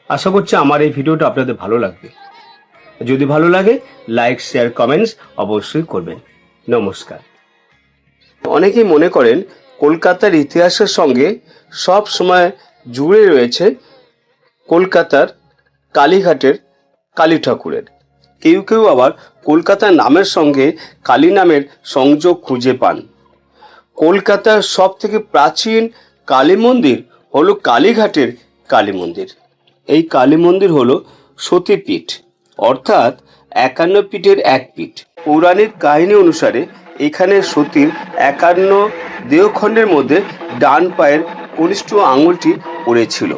আশা করছি আমার এই ভিডিওটা আপনাদের ভালো লাগবে। যদি ভালো লাগে লাইক শেয়ার কমেন্টস অবশ্যই করবেন। নমস্কার। অনেকেই মনে করেন কলকাতার ইতিহাসের সঙ্গে সব সময় জুড়ে রয়েছে কলকাতার কালীঘাটের কালী ঠাকুরের। কেউ কেউ আবার কলকাতার নামের সঙ্গে কালী নামের সংযোগ খুঁজে পান। কলকাতার সব থেকে প্রাচীন কালী মন্দির হলো কালীঘাটের কালী মন্দির। এই কালী মন্দির হলো সতীপীঠ, অর্থাৎ 51 পীঠের এক পীঠ। পৌরাণিক কাহিনী অনুসারে এখানে সতীর 51 দেহখণ্ডের মধ্যে ডান পায়ের কনিষ্ঠ আঙুলটি পড়েছিল।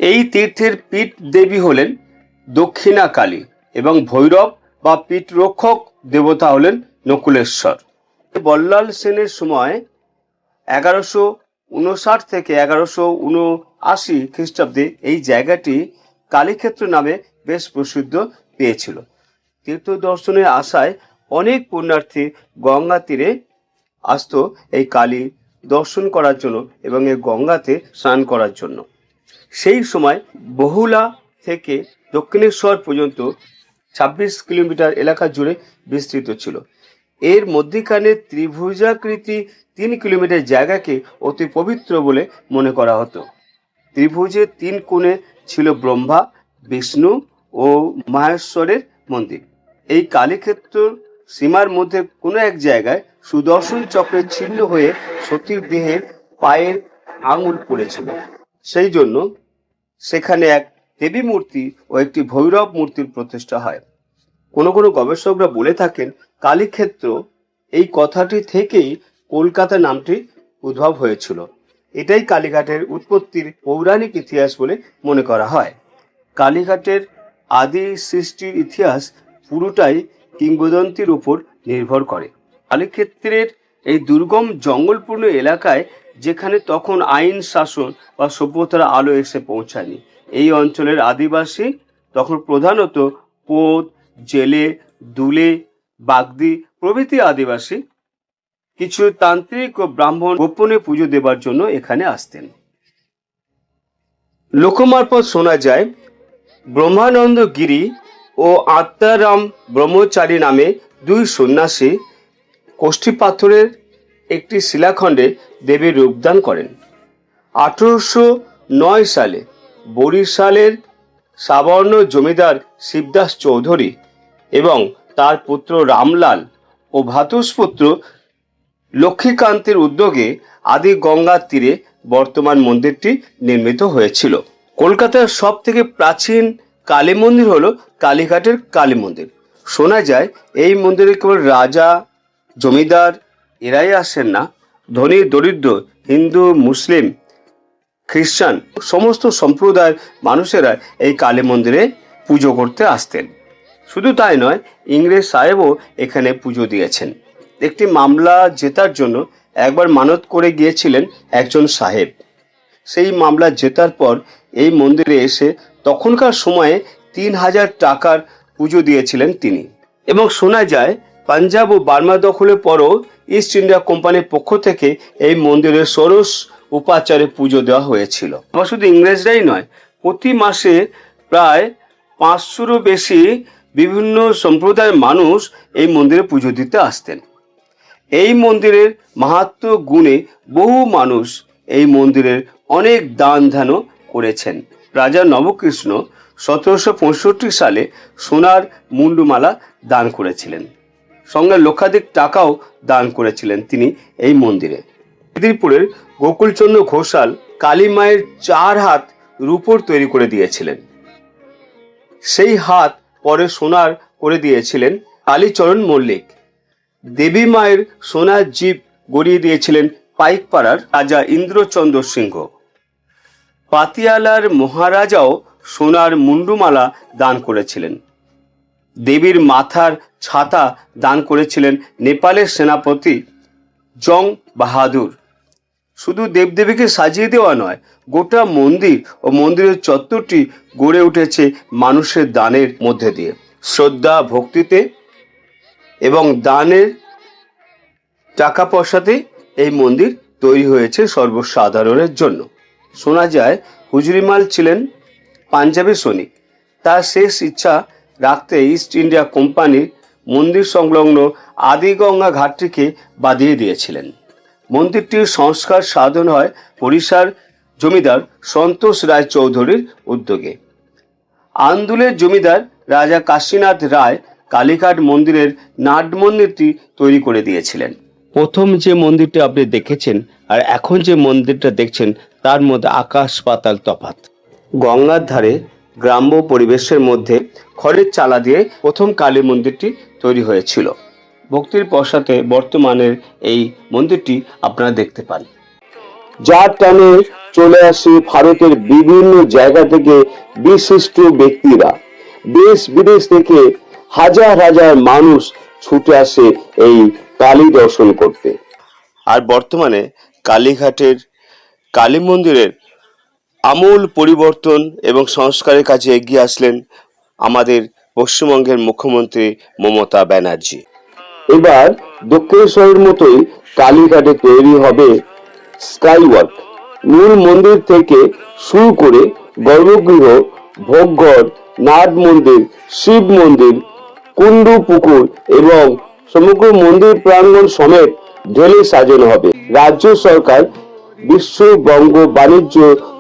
এই তীর্থের পীঠ দেবী হলেন দক্ষিণা কালী এবং ভৈরব বা পীঠ রক্ষক দেবতা হলেন নকুলেশ্বর। বল্লাল সেনের সময় 1159 থেকে 1179 খ্রিস্টাব্দে এই জায়গাটি কালীক্ষেত্র নামে বেশ প্রসিদ্ধ পেয়েছিল। তীর্থ দর্শনের আশায় অনেক পুণ্যার্থী গঙ্গা তীরে আসতো এই কালী দর্শন করার জন্য এবং এই গঙ্গাতে স্নান করার জন্য। সেই সময় বহুলা থেকে দক্ষিণেশ্বর পর্যন্ত 26 কিলোমিটার এলাকা জুড়ে বিস্তৃত ছিল। এর মধ্যিখানে ত্রিভুজাকৃতি 3 কিলোমিটার জায়গাকে অতি পবিত্র বলে মনে করা হতো। ত্রিভুজের 3 কোণে ছিল ব্রহ্মা, বিষ্ণু ও মহেশ্বরের মন্দির। এই কালীক্ষেত্র সীমার মধ্যে কোনো এক জায়গায় সুদর্শন চক্রের চিহ্ন হয়ে সতীর দেহের পায়ের আঙুল পড়েছিল। সেই জন্য সেখানে এক দেবী মূর্তি ও একটি ভৈরব মূর্তির প্রতিষ্ঠা হয়। কোনো কোনো গবেষকরা বলে থাকেন কালীক্ষেত্র এই কথাটি থেকেই কলকাতা নামটি উদ্ভব হয়েছিল। এটাই কালীঘাটের উৎপত্তির পৌরাণিক ইতিহাস বলে মনে করা হয়। কালীঘাটের আদি সৃষ্টির ইতিহাস পুরোটাই কিংবদন্তির উপর নির্ভর করে। কালীক্ষেত্রের এই দুর্গম জঙ্গলপূর্ণ এলাকায়, যেখানে তখন আইন শাসন বা সভ্যতার আলো এসে পৌঁছায়নি, এই অঞ্চলের আদিবাসী তখন প্রধানত পোদ, জেলে, দুলে, বাগদি প্রভৃতি আদিবাসী কিছু তান্ত্রিক ও ব্রাহ্মণ গোপনে পুজো দেবার জন্য এখানে আসতেন। লোকমারফত শোনা যায় ব্রহ্মানন্দ গিরি ও আত্মারাম ব্রহ্মচারী নামে 2 সন্ন্যাসী কোষ্ঠী পাথরের একটি শিলাখণ্ডে দেবীর রূপদান করেন। 1809 সালে বরিশালের সাবর্ণ জমিদার শিবদাস চৌধুরী এবং তার পুত্র রামলাল ও ভ্রাতুষ্পুত্র লক্ষ্মীকান্তের উদ্যোগে আদি গঙ্গার তীরে বর্তমান মন্দিরটি নির্মিত হয়েছিল। কলকাতার সব থেকে প্রাচীন কালী মন্দির হলো কালীঘাটের কালী মন্দির। শোনা যায় এই মন্দিরে কেবল রাজা, জমিদার এরাই আসেন না, ধনী দরিদ্র, হিন্দু, মুসলিম, খ্রিস্টান সমস্ত সম্প্রদায়ের মানুষেরা এই কালী মন্দিরে পুজো করতে আসতেন। শুধু তাই নয়, ইংরেজ সাহেবও এখানে পুজো দিয়েছেন। একটি মামলা জেতার জন্য একবার মানত করে গিয়েছিলেন একজন সাহেব। সেই মামলা জেতার পর এই মন্দিরে এসে তখনকার সময়ে 3000 টাকার পুজো দিয়েছিলেন তিনি। এবং শোনা যায় পাঞ্জাব ও বার্মা দখলের পরও ইস্ট ইন্ডিয়া কোম্পানির পক্ষ থেকে এই মন্দিরে ষোড়শ উপাচারে পুজো দেওয়া হয়েছিল। আবার শুধু ইংরেজরাই নয়, প্রতি মাসে প্রায় 500-রও বেশি বিভিন্ন সম্প্রদায়ের মানুষ এই মন্দিরে পুজো দিতে আসতেন। এই মন্দিরের মাহাত্ম্য গুণে বহু মানুষ এই মন্দিরের অনেক দান ধ্যানও করেছেন। রাজা নবকৃষ্ণ 1765 সালে সোনার মুন্ডুমালা দান করেছিলেন, সঙ্গে লক্ষাধিক টাকাও দান করেছিলেন তিনি এই মন্দিরে। মেদিনীপুরের গোকুলচন্দ্র ঘোষাল কালী মায়ের 4 হাত রূপোর তৈরি করে দিয়েছিলেন। সেই হাত পরে সোনার করে দিয়েছিলেন কালীচরণ মল্লিক। দেবী মায়ের সোনার জিভ গড়িয়ে দিয়েছিলেন পাইকপাড়ার রাজা ইন্দ্রচন্দ্র সিংহ। পাতিয়ালার মহারাজাও সোনার মুন্ডুমালা দান করেছিলেন। দেবীর মাথার ছাতা দান করেছিলেন নেপালের সেনাপতি জং বাহাদুর। শুধু দেবদেবীকে সাজিয়ে দেওয়া নয়, গোটা মন্দির ও মন্দিরের চত্বরটি গড়ে উঠেছে মানুষের দানের মধ্যে দিয়ে, শ্রদ্ধা ভক্তিতে এবং দানের টাকা পয়সাতে এই মন্দির তৈরি হয়েছে সর্বসাধারণের জন্য। শোনা যায় হুজুরিমাল ছিলেন পাঞ্জাবি সৈনিক। তার শেষ ইচ্ছা রাখতে ইস্ট ইন্ডিয়া কোম্পানির মন্দির সংলগ্ন আদিগঙ্গা ঘাটটিকে বাঁধিয়ে দিয়েছিলেন। মন্দিরটির সংস্কার সাধন হয় বরিশার জমিদার সন্তোষ রায় চৌধুরীর উদ্যোগে। আন্দুলের জমিদার রাজা কাশীনাথ রায় কালীঘাট মন্দিরের নাট মন্দিরটি তৈরি করে দিয়েছিলেন। প্রথম যে মন্দিরটি আপনি দেখেছেন আর এখন যে মন্দিরটা দেখছেন তার মধ্যে আকাশ পাতাল তফাৎ। গঙ্গার ধারে গ্রাম্য পরিবেশের মধ্যে খড়ের চালা দিয়ে প্রথম কালী মন্দিরটি তৈরি হয়েছিল। ভক্তির পশ্চাতে বর্তমানের এই মন্দিরটি আপনারা দেখতে পান। যার টানে চলে আসে ভারতের বিভিন্ন জায়গা থেকে বিশিষ্ট ব্যক্তিরা। দেশ বিদেশ থেকে হাজার হাজার মানুষ ছুটে আসে এই কালী দর্শন করতে। আর বর্তমানে কালীঘাটের কালী মন্দিরের আমূল পরিবর্তন এবং সংস্কারের কাজে এগিয়ে আসলেন আমাদের পশ্চিমবঙ্গের মুখ্যমন্ত্রী মমতা ব্যানার্জি। এবার দক্ষিণেশ্বরের মতোই কালীঘাটে তৈরি হবে স্কাইওয়াক। মূল মন্দির থেকে শুরু করে গর্ভগৃহ, ভোগঘর, নাট মন্দির, শিব মন্দির, কুণ্ডু পুকুর এবং সমগ্র মন্দির প্রাঙ্গণ সমেত ঢেলে সাজানো হবে। রাজ্য সরকার বিশ্ব বঙ্গ বাণিজ্য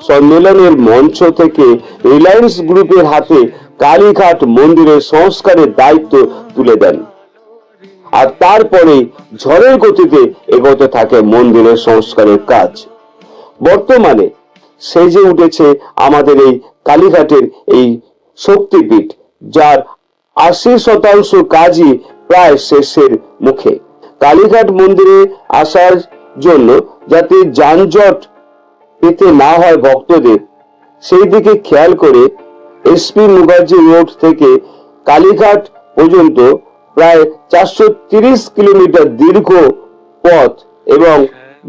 সম্মেলনের মঞ্চ থেকে রিলায়েন্স গ্রুপের হাতে কালীঘাট মন্দিরের সংস্কারের দায়িত্ব তুলে দেন। আর তারপরে ঝড়ের গতিতে এগোতে থাকে মন্দিরের সংস্কারের কাজ। বর্তমানে সেজে উঠেছে আমাদের এই কালীঘাটের এই শক্তিপীঠ, যার ৮০% কাজই প্রায় শেষের মুখে। কালীঘাট মন্দিরে আসার জন্য যাতে যানজট পেতে না হয় ভক্তদের, সেই দিকে খেয়াল করে এসপি মুখার্জি রোড থেকে কালীঘাট পর্যন্ত প্রায় ৪৩০ কিলোমিটার দীর্ঘ পথ এবং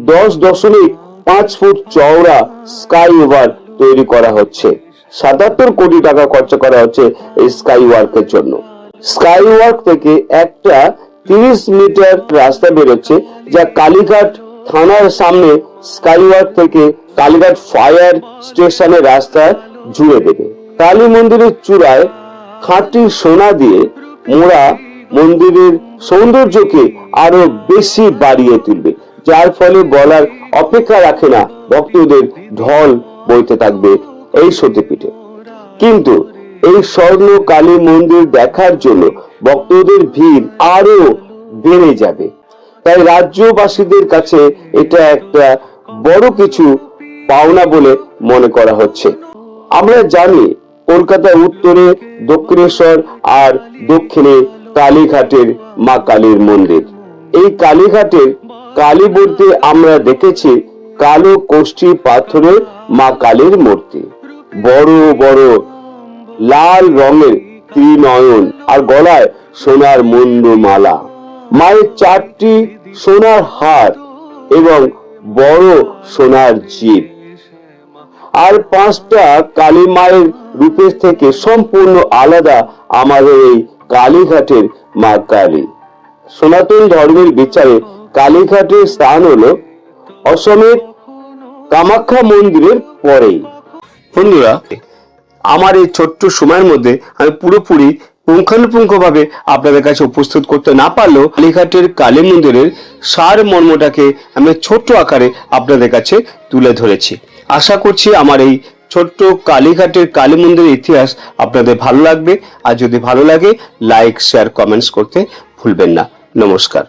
১০.৫ ফুট চওড়া স্কাই ওভার তৈরি করা হচ্ছে। ৭৭ কোটি টাকা খরচা করা হচ্ছে এই স্কাই ওয়ার্কের জন্য। স্কাই ওয়ার্ক থেকে একটা ৩০ মিটার রাস্তা বেরোচ্ছে, যা কালীঘাট থানার সামনে স্কাই ওয়ার্ক থেকে কালীঘাট ফায়ার স্টেশনের রাস্তা জুড়ে দেবে। কালী মন্দিরের চূড়ায় খাঁটি সোনা দিয়ে মোড়া মন্দিরের সৌন্দর্যকে আরো বেশি বাড়িয়ে তুলবে, যার ফলে বলার অপেক্ষা রাখে না, ভক্তদের ঢল বইতে থাকবে এই সতীপীঠে। কিন্তু এই স্বর্ণ কালী মন্দির দেখার জন্য ভক্তদের ভিড় আরো বেড়ে যাবে। তাই রাজ্যবাসীদের কাছে এটা একটা বড় কিছু পাওনা বলে মনে করা হচ্ছে। আমরা জানি কলকাতা উত্তরে দক্ষিণেশ্বর আর দক্ষিণে কালীঘাটের মা কালীর মন্দির। এই কালীঘাটের কালী বলতে আমরা দেখেছি কালো কোষ্ঠী পাথরের মা কালীর মূর্তি, বড় বড় লাল রঙের ত্রিনয়ন আর গলায় সোনার মুন্ড মালা, মায়ের 4টি সোনার হার এবং বড় সোনার জিভ, আর 5টা কালী মায়ের রূপের থেকে সম্পূর্ণ আলাদা আমাদের এই কালীঘাটের মা কালী। সনাতন ধর্মের বিচারে কালীঘাটের স্থান হলো অসমের কামাখ্যা মন্দিরের পরেই। বন্ধুরা, আমার এই ছোট্ট সময়ের মধ্যে আমি পুরোপুরি পুঙ্খানুপুঙ্খভাবে আপনাদের কাছে উপস্থিত করতে না পারলেও কালীঘাটের কালী মন্দিরের সার মর্মটাকে আমি ছোট্ট আকারে আপনাদের কাছে তুলে ধরেছি। আশা করছি আমার এই ছোট্ট কালীঘাটের কালী মন্দিরের ইতিহাস আপনাদের ভালো লাগবে। আর যদি ভালো লাগে, লাইক, শেয়ার, কমেন্টস করতে ভুলবেন না। নমস্কার।